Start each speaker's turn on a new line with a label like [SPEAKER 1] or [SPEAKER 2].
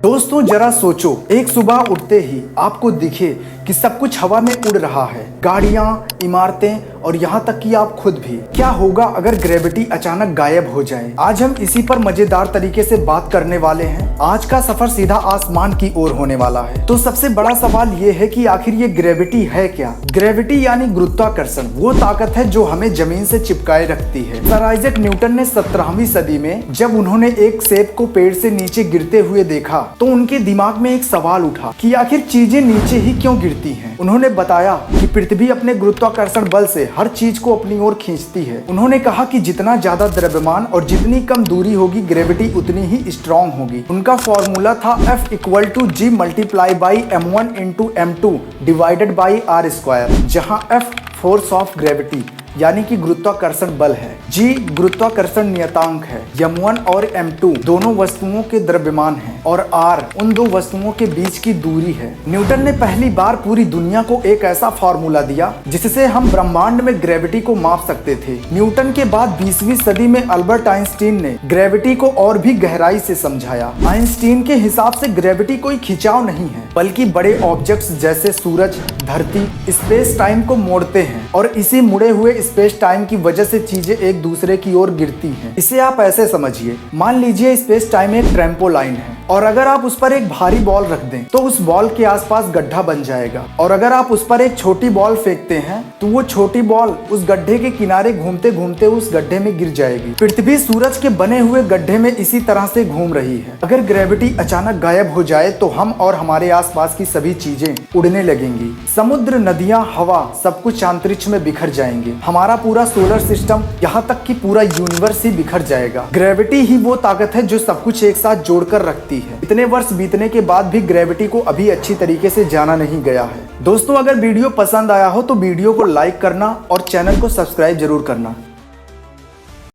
[SPEAKER 1] दोस्तों जरा सोचो, एक सुबह उठते ही आपको दिखे कि सब कुछ हवा में उड़ रहा है, गाड़ियां, इमारतें और यहाँ तक कि आप खुद भी। क्या होगा अगर ग्रेविटी अचानक गायब हो जाए? आज हम इसी पर मजेदार तरीके से बात करने वाले हैं। आज का सफर सीधा आसमान की ओर होने वाला है। तो सबसे बड़ा सवाल ये है कि आखिर ये ग्रेविटी है क्या? ग्रेविटी यानी गुरुत्वाकर्षण वो ताकत है जो हमें जमीन से चिपकाए रखती है। सर आइजैक न्यूटन ने 17वीं सदी में जब उन्होंने एक सेब को पेड़ से नीचे गिरते हुए देखा तो उनके दिमाग में एक सवाल उठा कि आखिर चीजें नीचे ही क्यों गिरती हैं। उन्होंने बताया कि पृथ्वी अपने गुरुत्वाकर्षण बल से हर चीज को अपनी ओर खींचती है। उन्होंने कहा कि जितना ज्यादा द्रव्यमान और जितनी कम दूरी होगी, ग्रेविटी उतनी ही स्ट्रॉन्ग होगी। उनका फॉर्मूला था F=G × M1 × M2 divided by R², जहां F फोर्स ऑफ ग्रेविटी यानी कि गुरुत्वाकर्षण बल है, G गुरुत्वाकर्षण नियतांक है, M1 और M2 दोनों वस्तुओं के द्रव्यमान हैं और R उन दो वस्तुओं के बीच की दूरी है। न्यूटन ने पहली बार पूरी दुनिया को एक ऐसा फॉर्मूला दिया जिससे हम ब्रह्मांड में ग्रेविटी को माप सकते थे। न्यूटन के बाद 20वीं सदी में अल्बर्ट आइंस्टीन ने ग्रेविटी को और भी गहराई से समझाया। आइंस्टीन के हिसाब से ग्रेविटी कोई खिंचाव नहीं है, बल्कि बड़े ऑब्जेक्ट्स जैसे सूरज, धरती स्पेस टाइम को मोड़ते हैं और इसी मुड़े हुए स्पेस टाइम की वजह से चीजें एक दूसरे की ओर गिरती हैं। इसे आप ऐसे समझिए, मान लीजिए स्पेस टाइम एक ट्रैम्पोलाइन है और अगर आप उस पर एक भारी बॉल रख दें तो उस बॉल के आसपास गड्ढा बन जाएगा, और अगर आप उस पर एक छोटी बॉल फेंकते हैं तो वो छोटी बॉल उस गड्ढे के किनारे घूमते घूमते उस गड्ढे में गिर जाएगी। पृथ्वी सूरज के बने हुए गड्ढे में इसी तरह से घूम रही है। अगर ग्रेविटी अचानक गायब हो जाए तो हम और हमारे आसपास की सभी चीजें उड़ने लगेंगी। समुद्र, नदियां, हवा सब कुछ अंतरिक्ष में बिखर जाएंगे। हमारा पूरा सोलर सिस्टम, यहाँ तक कि पूरा यूनिवर्स ही बिखर जाएगा। ग्रेविटी ही वो ताकत है जो सब कुछ एक साथ जोड़कर रखती है। इतने वर्ष बीतने के बाद भी ग्रेविटी को अभी अच्छी तरीके से जाना नहीं गया है। दोस्तों अगर वीडियो पसंद आया हो तो वीडियो को लाइक करना और चैनल को सब्सक्राइब जरूर करना।